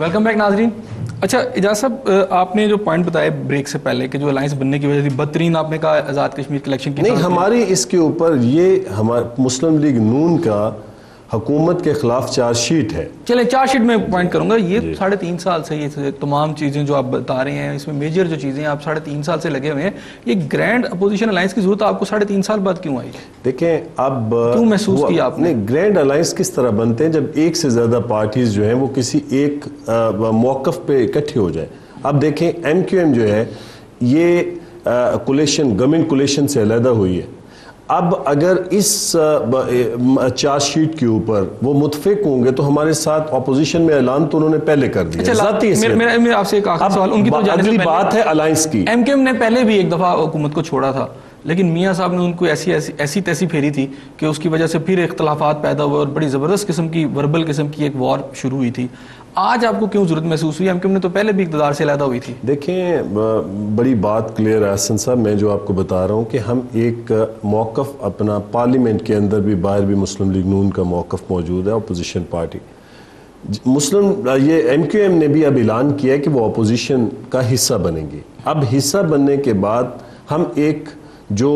Welcome back ناظرین. اچھا اجاز صاحب, آپ نے جو پوائنٹ بتایا بریک سے پہلے کہ جو الائنس بننے کی وجہ سے بدترین آپ نے کہا آزاد کشمیر کے الیکشن کی, نہیں, ہماری اس کے اوپر یہ ہمارا مسلم لیگ نون کا حکومت کے خلاف چارج شیٹ ہے. چلیں چارج شیٹ میں پوائنٹ کروں گا. یہ 3.5 سال سے یہ تمام چیزیں جو آپ بتا رہے ہیں, اس میں میجر جو چیزیں آپ 3.5 سال سے لگے ہوئے ہیں, یہ گرینڈ اپوزیشن الائنس کی ضرورت آپ کو 3.5 سال بعد کیوں آئی؟ دیکھیں اب کیوں محسوس کیا آپ نے؟ گرینڈ الائنس کس طرح بنتے ہیں جب ایک سے زیادہ پارٹیز جو ہیں وہ کسی ایک موقف پہ اکٹھے ہو جائیں. اب دیکھیں ایم کیو ایم جو ہے یہ کولیشن گورنمنٹ کولیشن سے علیحدہ ہوئی ہے. اب اگر اس چارج شیٹ کے اوپر وہ متفق ہوں گے تو ہمارے ساتھ اپوزیشن میں اعلان تو انہوں نے پہلے کر دیا. میں آپ سے ایک آخری سوال, ان کی تو اگلی بات ہے الائنس کی. ایم کیو ایم نے پہلے بھی ایک دفعہ حکومت کو چھوڑا تھا, لیکن میاں صاحب نے ان کو ایسی تیسی پھیری تھی کہ اس کی وجہ سے پھر اختلافات پیدا ہوئے اور بڑی زبردست قسم کی وربل قسم کی ایک وار شروع ہوئی تھی. آج آپ کو کیوں ضرورت محسوس ہوئی؟ ایم کیو ایم نے تو پہلے بھی اقتدار سے علیحدہ ہوئی تھی. دیکھیں بڑی بات کلیئر ہے حسن صاحب, میں جو آپ کو بتا رہا ہوں کہ ہم ایک موقف اپنا پارلیمنٹ کے اندر بھی باہر بھی مسلم لیگ نون کا موقف موجود ہے, اپوزیشن پارٹی یہ ایم کیو ایم نے بھی اب اعلان کیا ہے کہ وہ اپوزیشن کا حصہ بنیں گے. اب حصہ بننے کے بعد ہم ایک جو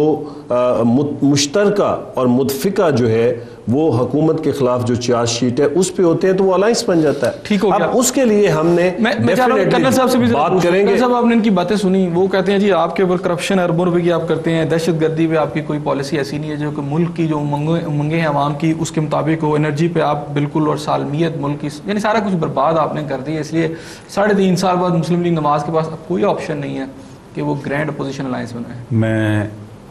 مشترکہ اور متفقہ جو ہے وہ حکومت کے خلاف جو چارج شیٹ ہے اس پہ ہوتے ہیں تو وہ الائنس بن جاتا ہے. ٹھیک ہو گیا. اب اس کے لیے ہم نے کرنل صاحب سے بھی بات کریں گے. کرنل صاحب آپ نے ان کی باتیں سنی, وہ کہتے ہیں جی آپ کے اوپر کرپشن اربوں روپے کی آپ کرتے ہیں, دہشت گردی پہ آپ کی کوئی پالیسی ایسی نہیں ہے جو کہ ملک کی جو منگیں ہیں عوام کی اس کے مطابق ہو, انرجی پہ آپ بالکل, اور سالمیت ملک کی یعنی سارا کچھ برباد آپ نے کر دی ہے. اس لیے 3.5 سال بعد مسلم لیگ نواز کے پاس اب کوئی آپشن نہیں ہے کہ وہ گرینڈ اپوزیشن الائنس بنائے. میں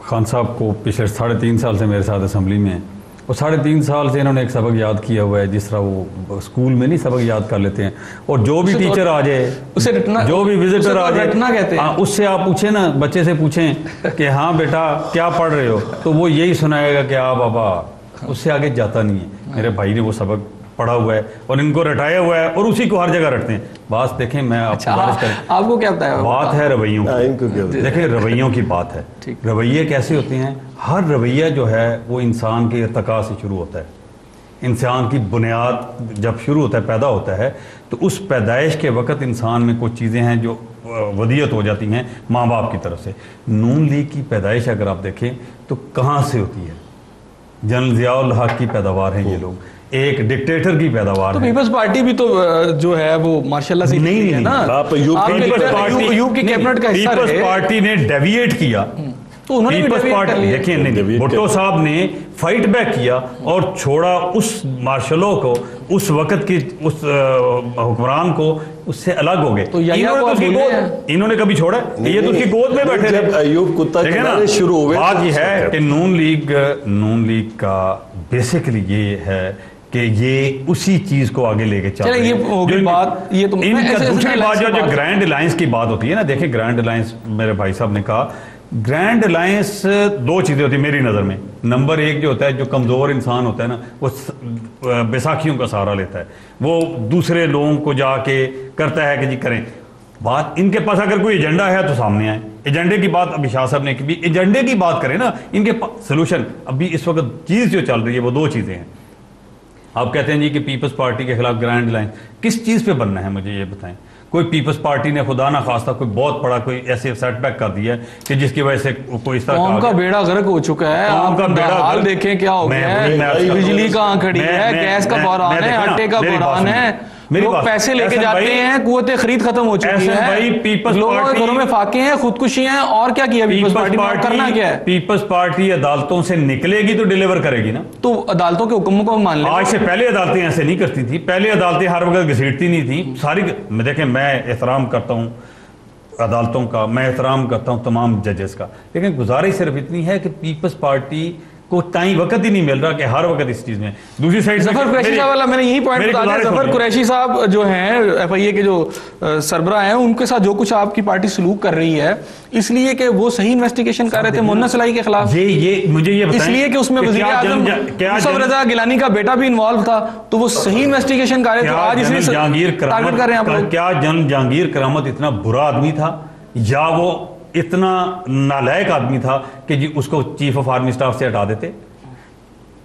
خان صاحب کو پچھلے 3.5 سال سے میرے ساتھ اسمبلی میں, اور 3.5 سال سے انہوں نے ایک سبق یاد کیا ہوا ہے جس طرح وہ اسکول میں نہیں سبق یاد کر لیتے ہیں, اور جو بھی ٹیچر آ جائے, جو بھی وزٹر آ جائے, اس سے آپ پوچھیں نا, بچے سے پوچھیں کہ ہاں بیٹا کیا پڑھ رہے ہو, تو وہ یہی سنائے گا کہ ہاں بابا, اس سے آگے جاتا نہیں ہے. میرے بھائی نے وہ سبق پڑھا ہوا ہے اور ان کو رٹایا ہوا ہے اور اسی کو ہر جگہ رٹتے ہیں. بات دیکھیں, میں آپ کو آپ کو کیا بتایا, بات ہے رویوں کی. دیکھیں رویوں کی بات ہے. رویے کیسے ہوتے ہیں؟ ہر رویہ جو ہے وہ انسان کے ارتقاء سے شروع ہوتا ہے. انسان کی بنیاد جب شروع ہوتا ہے, پیدا ہوتا ہے, تو اس پیدائش کے وقت انسان میں کچھ چیزیں ہیں جو ودیت ہو جاتی ہیں ماں باپ کی طرف سے. نون لیگ کی پیدائش اگر آپ دیکھیں تو کہاں سے ہوتی ہے؟ جنرل ضیاء الحق کی پیداوار ہیں یہ لوگ, ایک ڈکٹیٹر کی پیداوار ہے. پیپلز پارٹی بھی تو جو ہے وہ ماشاءاللہ سے نہیں ہے نا, یو کی کیبنٹ کا حصہ رہے. پیپلز پارٹی نے ڈیویٹ کیا, پیپلز پارٹی دیکھیں بھٹو صاحب نے فائٹ بیک کیا اور چھوڑا اس مارشلوں کو, اس وقت کی اس حکمران کو, اس سے الگ ہو گئے. انہوں نے کبھی چھوڑا؟ یہ تو اس کی گود میں بیٹھے تھے. دیکھیں نا, بات یہ ہے کہ نون لیگ کا بیسیکلی یہ ہے کہ یہ اسی چیز کو آگے لے کے چل رہے ہیں. دوسری بات جو گرینڈ الائنس کی بات ہوتی ہے نا, دیکھیں گرینڈ الائنس میرے بھائی صاحب نے کہا, گرینڈ الائنس 2 چیزیں ہوتی ہیں میری نظر میں. نمبر 1 جو ہوتا ہے, جو کمزور انسان ہوتا ہے نا, وہ بیساکھیوں کا سہارا لیتا ہے, وہ دوسرے لوگوں کو جا کے کرتا ہے کہ جی کریں بات. ان کے پاس اگر کوئی ایجنڈا ہے تو سامنے آئے. ایجنڈے کی بات ابھی شاہ صاحب نے کی, ایجنڈے کی بات کریں نا, ان کے سلوشن ابھی اس وقت چیز جو چل رہی ہے وہ 2 چیزیں ہیں. آپ کہتے ہیں جی کہ پیپلز پارٹی کے خلاف گرینڈ الائنس, کس چیز پہ بننا ہے مجھے یہ بتائیں. کوئی پیپلز پارٹی نے خدا نہ خواستہ کوئی بہت بڑا کوئی ایسے سیٹ بیک کر دیا ہے کہ جس کی وجہ سے کوئی اس طرح قوم کا بیڑا غرق ہو چکا ہے. آپ کا حال دیکھیں کیا ہو گیا ہے, بجلی کہاں کھڑی ہے, گیس کا بحران ہے, آٹے کا بحران ہے, لوگ پیسے لے کے جاتے ہیں, قوت خرید ختم ہو چکی ہے, لوگوں کے گھروں میں فاقے ہیں, خودکشی ہیں, اور کیا کیا پیپلز پارٹی نے کرنا کیا ہے؟ پیپلز پارٹی عدالتوں سے نکلے گی تو ڈیلیور کرے گی نا. تو عدالتوں کے حکموں کو مان لیں. آج سے پہلے عدالتیں ایسے نہیں کرتی تھی, پہلے عدالتیں ہر وقت گھسیٹتی نہیں تھیں ساری. دیکھیں میں احترام کرتا ہوں عدالتوں کا, میں احترام کرتا ہوں تمام ججز کا, لیکن گزارش صرف اتنی ہے کہ پیپلز پارٹی کو ٹائم وقت ہی نہیں مل رہا کہ ہر وقت اس چیز میں. دوسری سائڈ ظفر قریشی صاحب والا میں نے یہی پوائنٹ بتا دیا. ظفر قریشی صاحب جو ہیں ایف آئی اے کے جو سربراہ ہیں, ان کے ساتھ جو کچھ آپ کی پارٹی سلوک کر رہی ہے اس لیے کہ وہ صحیح انویسٹیگیشن کر رہے تھے مونا سلائی کے خلاف, مجھے یہ اس لیے کہ اس میں وزیر اعظم یوسف رضا گیلانی کا بیٹا بھی انوالو تھا, تو وہ صحیح انویسٹیگیشن کر رہے تھے. آج اس لیے ٹارگٹ کر رہے ہیں آپ لوگ. کیا جنرل جہانگیر کرامت اتنا برا آدمی تھا, یا وہ اتنا نالائق آدمی تھا کہ جی اس کو چیف آف آرمی اسٹاف سے ہٹا دیتے؟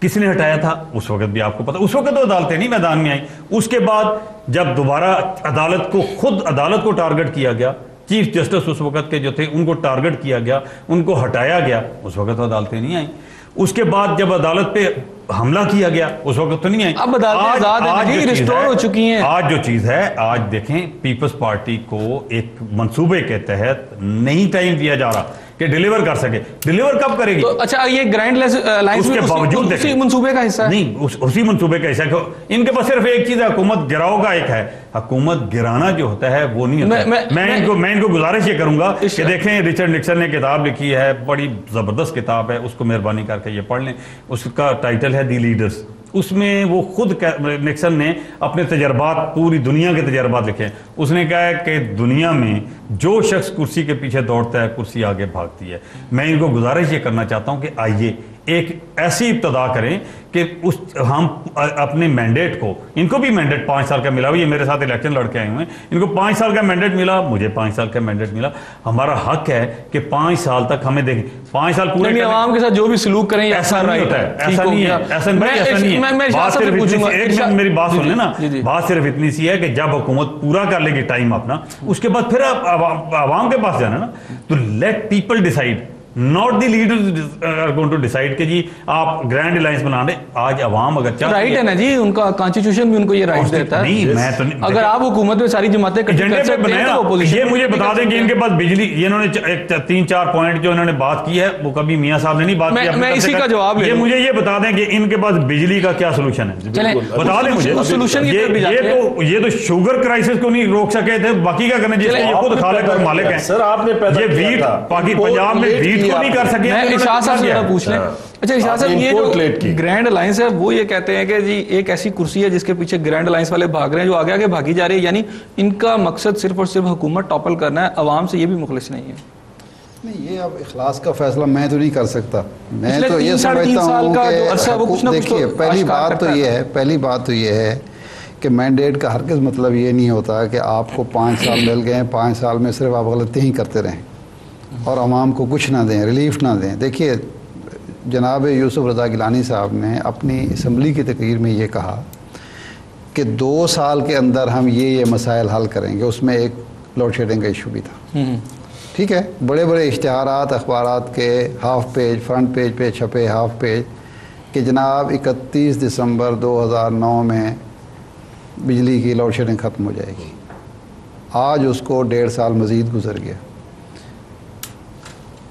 کس نے ہٹایا تھا اس وقت بھی آپ کو پتا. اس وقت تو عدالتیں نہیں میدان میں آئیں. اس کے بعد جب دوبارہ عدالت کو ٹارگٹ کیا گیا, چیف جسٹس اس وقت کے جو تھے ان کو ٹارگٹ کیا گیا, ان کو ہٹایا گیا, اس وقت تو عدالتیں نہیں آئیں. اس کے بعد جب عدالت پہ حملہ کیا گیا اس وقت تو نہیں آئی. اب عدالتیں ریسٹور ہو چکی ہیں. آج جو چیز ہے, آج دیکھیں پیپلز پارٹی کو ایک منصوبے کے تحت نہیں ٹائم دیا جا رہا کہ ڈیلیور کر سکے. ڈیلیور کب کرے گی؟ اچھا یہ گرینڈ الائنس کے باوجود اسی منصوبے کا حصہ ہے؟ نہیں, اسی منصوبے کا حصہ ہے. ان کے پاس صرف ایک چیز ہے, حکومت گراؤ کا ایک ہے. حکومت گرانا جو ہوتا ہے وہ نہیں ہوتا ہے. میں ان کو گزارش یہ کروں گا کہ دیکھیں رچرڈ نکسن نے کتاب لکھی ہے, بڑی زبردست کتاب ہے, اس کو مہربانی کر کے یہ پڑھ لیں. اس کا ٹائٹل ہے دی لیڈرز. اس میں وہ خود نکسن نے اپنے تجربات, پوری دنیا کے تجربات لکھے ہیں. اس نے کہا ہے کہ دنیا میں جو شخص کرسی کے پیچھے دوڑتا ہے کرسی آگے بھاگتی ہے. میں ان کو گزارش یہ کرنا چاہتا ہوں کہ آئیے ایک ایسی ابتدا کریں کہ ہم اپنے مینڈیٹ کو, ان کو بھی مینڈیٹ 5 سال کا ملا, یہ میرے ساتھ الیکشن لڑ کے آئے ہوئے ہیں, ان کو 5 سال کا مینڈیٹ ملا, مجھے 5 سال کا مینڈیٹ ملا. ہمارا حق ہے کہ 5 سال تک ہمیں دیکھیں, 5 سال پورے عوام کے ساتھ جو بھی سلوک کریں ایسا نہیں ہوتا ہے. ایسا نہیں ہے, ایسا نہیں ہے. میری بات سن لیں نا, بات صرف اتنی سی ہے کہ جب حکومت پورا کر لے گی ٹائم اپنا, اس کے بعد پھر عوام کے پاس جانا نا. تو let people decide, not the leaders are going to decide کہ جی آپ گرینڈ الائنس بنا دیں. آج عوام اگر چاہتے ہیں, رائٹ ہے نا جی, ان کا کانسٹیٹیوشن بھی ان کو یہ رائٹ دیتا ہے. نہیں میں تو اگر آپ حکومت میں ساری جماعتیں ایجنڈے پہ بنایا, یہ مجھے بتا دیں کہ ان کے پاس بجلی, انہوں نے 3-4 پوائنٹ جو انہوں نے بات کی ہے وہ کبھی میاں صاحب نے نہیں بات کی. میں اسی کا جواب لے, مجھے یہ بتا دیں کہ ان کے پاس بجلی کا کیا سولوشن ہے, بتا دیں مجھے. یہ تو شوگر کرائسس کو نہیں روک سکے تھے, باقی کیا کرنا, جس کے خود خالق اور مالک ہیں. سر آپ نے یہ ویٹ پنجاب میں ویٹ کو نہیں کر سکے. اشاہ صاحب سے پوچھ لیں. اچھا اشاہ صاحب, یہ جو گرینڈ الائنس ہے وہ یہ کہتے ہیں کہ جی ایک ایسی کرسی ہے جس کے پیچھے گرینڈ الائنس والے بھاگ رہے ہیں, جو آگے آگے بھاگی جا رہی ہے, یعنی ان کا مقصد صرف اور صرف حکومت ٹاپل کرنا ہے, عوام سے یہ بھی مخلص نہیں ہے. نہیں, یہ اب اخلاص کا فیصلہ میں تو نہیں کر سکتا. میں تو یہ سمجھتا ہوں کہ دیکھیے پہلی بات تو یہ ہے کہ مینڈیٹ کا ہرگز مطلب یہ نہیں ہوتا کہ آپ کو 5 سال مل گئے, 5 سال میں صرف آپ غلطیاں ہی کرتے رہیں اور عوام کو کچھ نہ دیں, ریلیف نہ دیں. دیکھیے جناب یوسف رضا گیلانی صاحب نے اپنی اسمبلی کی تقریر میں یہ کہا کہ 2 سال کے اندر ہم یہ مسائل حل کریں گے. اس میں ایک لوڈ شیڈنگ کا ایشو بھی تھا. ٹھیک ہے, بڑے بڑے اشتہارات اخبارات کے ہاف پیج, فرنٹ پیج پہ چھپے ہاف پیج کہ جناب 31 دسمبر 2009 میں بجلی کی لوڈ شیڈنگ ختم ہو جائے گی. آج اس کو 1.5 سال مزید گزر گیا.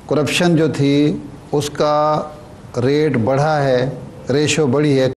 کرپشن جو تھی اس کا ریٹ بڑھا ہے, ریشو بڑھی ہے.